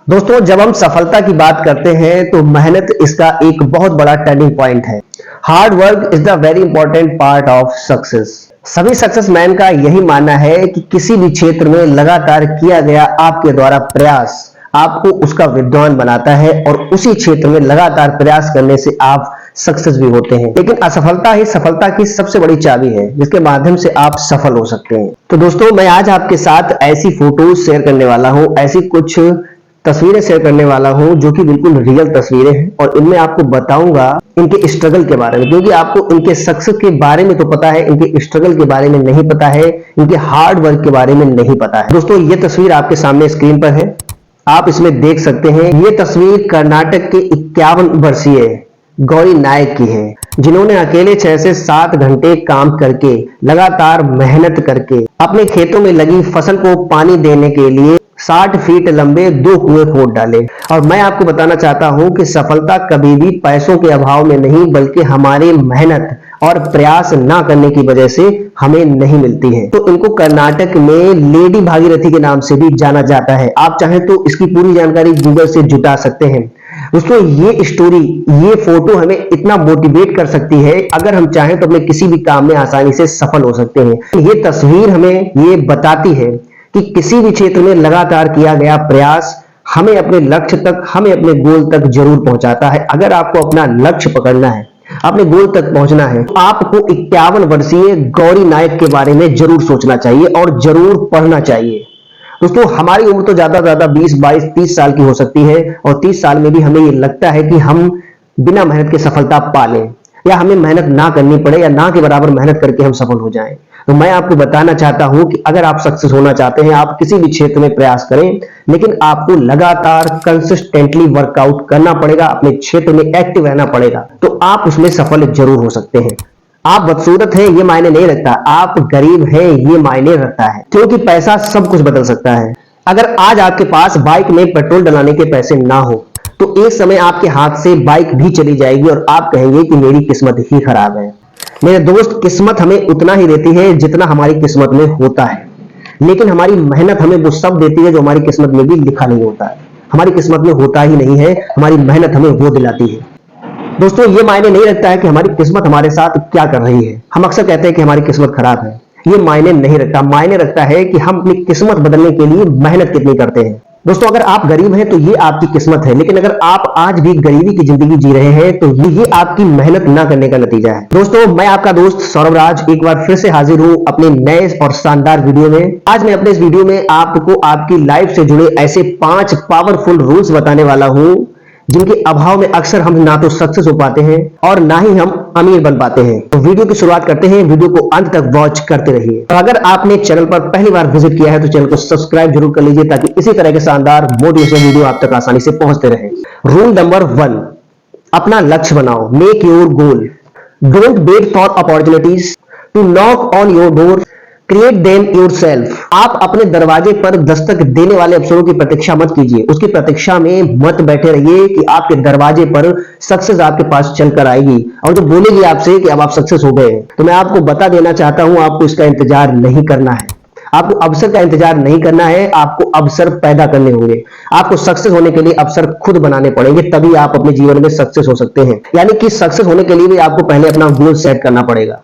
दोस्तों, जब हम सफलता की बात करते हैं तो मेहनत इसका एक बहुत बड़ा टर्निंग पॉइंट है। Hard work is the very important part of success. सभी सक्सेस मैन का यही मानना है कि किसी भी क्षेत्र में लगातार किया गया आपके द्वारा प्रयास आपको उसका विद्वान बनाता है और उसी क्षेत्र में लगातार प्रयास करने से आप सक्सेस भी होते हैं। लेकिन असफलता ही सफलता की सबसे बड़ी चाबी है जिसके माध्यम से आप सफल हो सकते हैं। तो दोस्तों, मैं आज आपके साथ ऐसी फोटोज शेयर करने वाला हूं, ऐसी कुछ तस्वीरें शेयर करने वाला हूं जो कि बिल्कुल रियल तस्वीरें हैं और इनमें आपको बताऊंगा इनके स्ट्रगल के बारे में, क्योंकि आपको इनके सक्सेस के बारे में तो पता है, इनके स्ट्रगल के बारे में नहीं पता है, इनके हार्ड वर्क के बारे में नहीं पता है। दोस्तों, ये तस्वीर आपके सामने स्क्रीन पर है, आप इसमें देख सकते हैं। ये तस्वीर कर्नाटक के 51 वर्षीय गौरी नायक की है, जिन्होंने अकेले 6 से 7 घंटे काम करके लगातार मेहनत करके अपने खेतों में लगी फसल को पानी देने के लिए 60 फीट लंबे 2 कुएं खोद डाले। और मैं आपको बताना चाहता हूं कि सफलता कभी भी पैसों के अभाव में नहीं, बल्कि हमारी मेहनत और प्रयास ना करने की वजह से हमें नहीं मिलती है। तो इनको कर्नाटक में लेडी भागीरथी के नाम से भी जाना जाता है। आप चाहें तो इसकी पूरी जानकारी गूगल से जुटा सकते हैं। दोस्तों, ये स्टोरी, ये फोटो हमें इतना मोटिवेट कर सकती है, अगर हम चाहें तो अपने किसी भी काम में आसानी से सफल हो सकते हैं। ये तस्वीर हमें ये बताती है कि किसी भी क्षेत्र में लगातार किया गया प्रयास हमें अपने लक्ष्य तक, हमें अपने गोल तक जरूर पहुंचाता है। अगर आपको अपना लक्ष्य पकड़ना है, अपने गोल तक पहुंचना है, तो आपको 51 वर्षीय गौरी नायक के बारे में जरूर सोचना चाहिए और जरूर पढ़ना चाहिए। दोस्तों, हमारी उम्र तो ज्यादा से ज्यादा 20, 22, 30 साल की हो सकती है और 30 साल में भी हमें ये लगता है कि हम बिना मेहनत के सफलता पा लें, या हमें मेहनत ना करनी पड़े, या ना के बराबर मेहनत करके हम सफल हो जाएं। तो मैं आपको बताना चाहता हूं कि अगर आप सक्सेस होना चाहते हैं, आप किसी भी क्षेत्र में प्रयास करें, लेकिन आपको लगातार कंसिस्टेंटली वर्कआउट करना पड़ेगा, अपने क्षेत्र में एक्टिव रहना पड़ेगा, तो आप उसमें सफल जरूर हो सकते हैं। आप बदसूरत हैं ये मायने नहीं रखता, आप गरीब हैं ये मायने रखता है, क्योंकि पैसा सब कुछ बदल सकता है। अगर आज आपके पास बाइक में पेट्रोल डलाने के पैसे ना हो तो एक समय आपके हाथ से बाइक भी चली जाएगी और आप कहेंगे कि मेरी किस्मत ही खराब है। मेरे दोस्त, किस्मत हमें उतना ही देती है जितना हमारी किस्मत में होता है, लेकिन हमारी मेहनत हमें वो सब देती है जो हमारी किस्मत में भी लिखा नहीं होता है। हमारी किस्मत में होता ही नहीं है, हमारी मेहनत हमें वो दिलाती है। दोस्तों, ये मायने नहीं रखता है कि हमारी किस्मत हमारे साथ क्या कर रही है। हम अक्सर कहते हैं कि हमारी किस्मत खराब है, ये मायने नहीं रखता। मायने रखता है कि हम अपनी किस्मत बदलने के लिए मेहनत कितनी करते हैं। दोस्तों, अगर आप गरीब हैं तो ये आपकी किस्मत है, लेकिन अगर आप आज भी गरीबी की जिंदगी जी रहे हैं तो ये आपकी मेहनत ना करने का नतीजा है। दोस्तों, मैं आपका दोस्त सौरभ राज एक बार फिर से हाजिर हूं अपने नए और शानदार वीडियो में। आज मैं अपने इस वीडियो में आपको आपकी लाइफ से जुड़े ऐसे 5 पावरफुल रूल्स बताने वाला हूं जिनके अभाव में अक्सर हम ना तो सक्सेस हो पाते हैं और ना ही हम अमीर बन पाते हैं। तो वीडियो की शुरुआत करते हैं, वीडियो को अंत तक वॉच करते रहिए। और अगर आपने चैनल पर पहली बार विजिट किया है तो चैनल को सब्सक्राइब जरूर कर लीजिए, ताकि इसी तरह के शानदार मोटिवेशनल वीडियो आप तक आसानी से पहुंचते रहे। रूल नंबर 1, अपना लक्ष्य बनाओ। Make your goal, don't wait for opportunities to knock on your door, create them yourself. आप अपने दरवाजे पर दस्तक देने वाले अवसरों की प्रतीक्षा मत कीजिए, उसकी प्रतीक्षा में मत बैठे रहिए कि आपके दरवाजे पर सक्सेस आपके पास चलकर आएगी और जो बोलेगी आपसे कि अब आप सक्सेस हो गए। तो मैं आपको बता देना चाहता हूं, आपको इसका इंतजार नहीं करना है, आपको अवसर का इंतजार नहीं करना है, आपको अवसर पैदा करने होंगे। आपको सक्सेस होने के लिए अवसर खुद बनाने पड़ेंगे, तभी आप अपने जीवन में सक्सेस हो सकते हैं। यानी कि सक्सेस होने के लिए भी आपको पहले अपना गोल सेट करना पड़ेगा।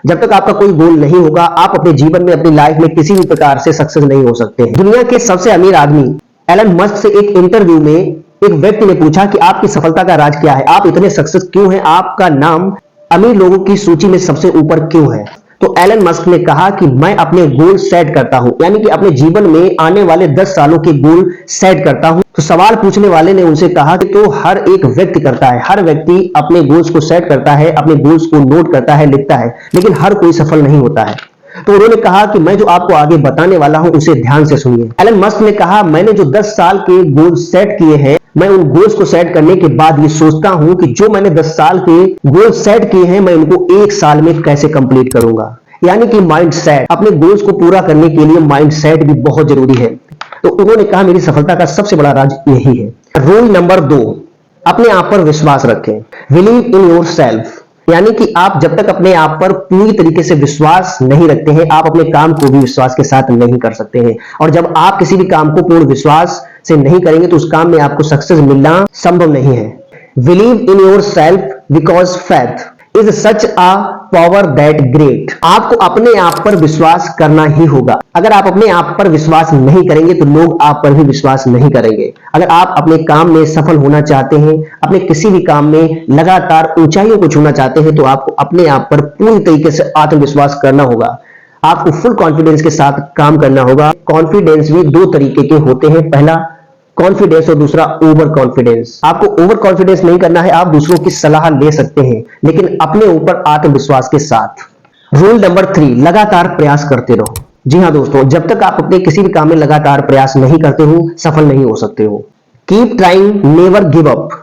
जब तक आपका कोई गोल नहीं होगा, आप अपने जीवन में, अपनी लाइफ में किसी भी प्रकार से सक्सेस नहीं हो सकते हैं। दुनिया के सबसे अमीर आदमी एलन मस्क से एक इंटरव्यू में एक व्यक्ति ने पूछा कि आपकी सफलता का राज क्या है, आप इतने सक्सेस क्यों हैं, आपका नाम अमीर लोगों की सूची में सबसे ऊपर क्यों है। तो एलन मस्क ने कहा कि मैं अपने गोल सेट करता हूं, यानी कि अपने जीवन में आने वाले 10 सालों के गोल सेट करता हूं। तो सवाल पूछने वाले ने उनसे कहा कि तो हर एक व्यक्ति करता है, हर व्यक्ति अपने गोल्स को सेट करता है, अपने गोल्स को नोट करता है, लिखता है, लेकिन हर कोई सफल नहीं होता है। तो उन्होंने कहा कि मैं जो आपको आगे बताने वाला हूं उसे ध्यान से सुनिए। एलन मस्क ने कहा, मैंने जो 10 साल के गोल सेट किए हैं, मैं उन गोल्स को सेट करने के बाद ये सोचता हूं कि जो मैंने 10 साल के गोल सेट किए हैं, मैं उनको 1 साल में कैसे कंप्लीट करूंगा। यानी कि माइंड सेट, अपने गोल्स को पूरा करने के लिए माइंड सेट भी बहुत जरूरी है। तो उन्होंने कहा, मेरी सफलता का सबसे बड़ा राज यही है। रूल नंबर 2, अपने आप पर विश्वास रखें। बिलीव इन योरसेल्फ, यानी कि आप जब तक अपने आप पर पूरी तरीके से विश्वास नहीं रखते हैं, आप अपने काम को भी विश्वास के साथ नहीं कर सकते हैं। और जब आप किसी भी काम को पूर्ण विश्वास से नहीं करेंगे तो उस काम में आपको सक्सेस मिलना संभव नहीं है। Believe in your self because faith is such a power that great. आपको अपने आप पर विश्वास करना ही होगा। अगर आप अपने आप पर विश्वास नहीं करेंगे तो लोग आप पर भी विश्वास नहीं करेंगे। अगर आप अपने काम में सफल होना चाहते हैं, अपने किसी भी काम में लगातार ऊंचाइयों को छूना चाहते हैं, तो आपको अपने आप पर पूरी तरीके से आत्मविश्वास करना होगा। आपको फुल कॉन्फिडेंस के साथ काम करना होगा। कॉन्फिडेंस भी दो तरीके के होते हैं, पहला कॉन्फिडेंस और दूसरा ओवर कॉन्फिडेंस। आपको ओवर कॉन्फिडेंस नहीं करना है, आप दूसरों की सलाह ले सकते हैं लेकिन अपने ऊपर आत्मविश्वास के साथ। रूल नंबर 3, लगातार प्रयास करते रहो। जी हां दोस्तों, जब तक आप अपने किसी भी काम में लगातार प्रयास नहीं करते हो, सफल नहीं हो सकते हो। Keep trying, never give up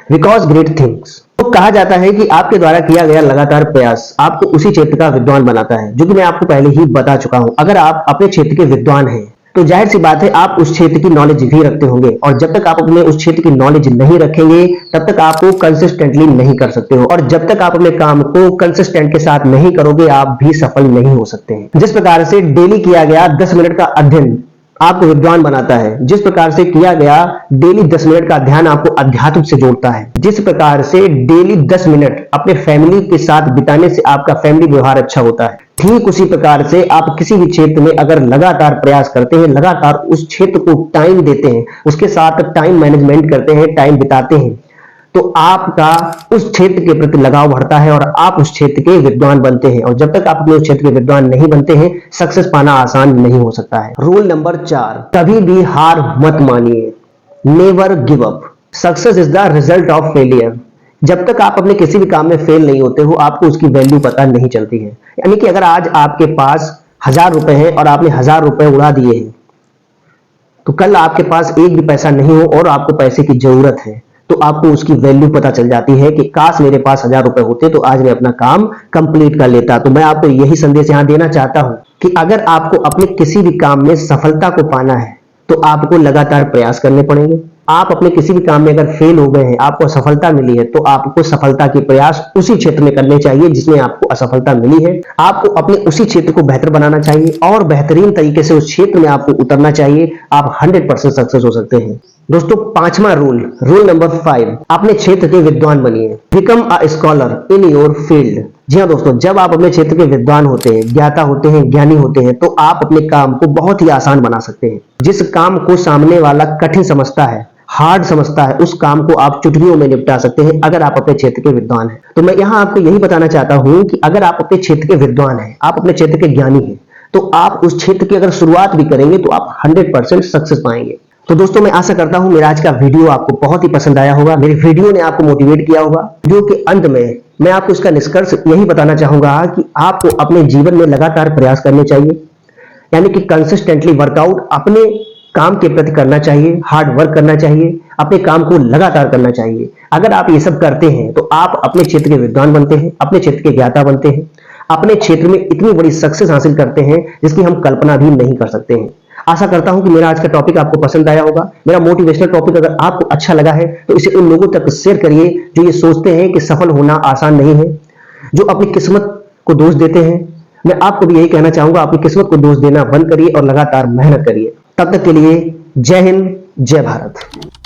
because great things. तो कहा जाता है कि आपके द्वारा किया गया लगातार प्रयास आपको उसी क्षेत्र का विद्वान बनाता है, जो कि मैं आपको पहले ही बता चुका हूं। अगर आप अपने क्षेत्र के विद्वान हैं तो जाहिर सी बात है आप उस क्षेत्र की नॉलेज भी रखते होंगे, और जब तक आप अपने उस क्षेत्र की नॉलेज नहीं रखेंगे तब तक आपको कंसिस्टेंटली नहीं कर सकते हो, और जब तक आप अपने काम को कंसिस्टेंट के साथ नहीं करोगे आप भी सफल नहीं हो सकते हैं। जिस प्रकार से डेली किया गया 10 मिनट का अध्ययन आपको विद्वान बनाता है, जिस प्रकार से किया गया डेली 10 मिनट का ध्यान आपको अध्यात्म से जोड़ता है, जिस प्रकार से डेली 10 मिनट अपने फैमिली के साथ बिताने से आपका फैमिली व्यवहार अच्छा होता है, ठीक उसी प्रकार से आप किसी भी क्षेत्र में अगर लगातार प्रयास करते हैं, लगातार उस क्षेत्र को टाइम देते हैं, उसके साथ टाइम मैनेजमेंट करते हैं, टाइम बिताते हैं, तो आपका उस क्षेत्र के प्रति लगाव बढ़ता है और आप उस क्षेत्र के विद्वान बनते हैं। और जब तक आप अपने उस क्षेत्र के विद्वान नहीं बनते हैं, सक्सेस पाना आसान नहीं हो सकता है। रूल नंबर 4, कभी भी हार मत मानिए, never give up. Success is the result of failure. जब तक आप अपने किसी भी काम में फेल नहीं होते हो, आपको उसकी वैल्यू पता नहीं चलती है। यानी कि अगर आज आपके पास 1000 रुपए हैं और आपने 1000 रुपए उड़ा दिए हैं, तो कल आपके पास एक भी पैसा नहीं हो और आपको पैसे की जरूरत है, तो आपको उसकी वैल्यू पता चल जाती है कि काश मेरे पास 1000 रुपए होते तो आज मैं अपना काम कंप्लीट कर लेता। तो मैं आपको यही संदेश यहां देना चाहता हूं कि अगर आपको अपने किसी भी काम में सफलता को पाना है तो आपको लगातार प्रयास करने पड़ेंगे। आप अपने किसी भी काम में अगर फेल हो गए हैं, आपको असफलता मिली है, तो आपको सफलता के प्रयास उसी क्षेत्र में करने चाहिए जिसमें आपको असफलता मिली है। आपको अपने उसी क्षेत्र को बेहतर बनाना चाहिए और बेहतरीन तरीके से उस क्षेत्र में आपको उतरना चाहिए। आप 100% सक्सेस हो सकते हैं। दोस्तों, 5वां रूल नंबर 5, अपने क्षेत्र के विद्वान बनिए। Become a scholar in your field. जी हाँ दोस्तों, जब आप अपने क्षेत्र के विद्वान होते हैं, ज्ञाता होते हैं, ज्ञानी होते हैं, तो आप अपने काम को बहुत ही आसान बना सकते हैं। जिस काम को सामने वाला कठिन समझता है, हार्ड समझता है, उस काम को आप चुटकियों में निपटा सकते हैं अगर आप अपने क्षेत्र के विद्वान हैं। तो मैं यहां आपको यही बताना चाहता हूं कि अगर आप अपने क्षेत्र के विद्वान हैं, आप अपने क्षेत्र के ज्ञानी हैं, तो आप उस क्षेत्र की अगर शुरुआत भी करेंगे तो आप 100% सक्सेस पाएंगे। तो दोस्तों, मैं आशा करता हूं मेरा आज का वीडियो आपको बहुत ही पसंद आया होगा, मेरी वीडियो ने आपको मोटिवेट किया होगा। वीडियो के अंत में मैं आपको इसका निष्कर्ष यही बताना चाहूंगा कि आपको अपने जीवन में लगातार प्रयास करने चाहिए, यानी कि कंसिस्टेंटली वर्कआउट अपने काम के प्रति करना चाहिए, हार्ड वर्क करना चाहिए, अपने काम को लगातार करना चाहिए। अगर आप ये सब करते हैं तो आप अपने क्षेत्र के विद्वान बनते हैं, अपने क्षेत्र के ज्ञाता बनते हैं, अपने क्षेत्र में इतनी बड़ी सक्सेस हासिल करते हैं जिसकी हम कल्पना भी नहीं कर सकते हैं। आशा करता हूं कि मेरा आज का टॉपिक आपको पसंद आया होगा। मेरा मोटिवेशनल टॉपिक अगर आपको अच्छा लगा है तो इसे उन लोगों तक शेयर करिए जो ये सोचते हैं कि सफल होना आसान नहीं है, जो अपनी किस्मत को दोष देते हैं। मैं आपको भी यही कहना चाहूंगा, अपनी किस्मत को दोष देना बंद करिए और लगातार मेहनत करिए। तब तक के लिए जय हिंद, जय भारत।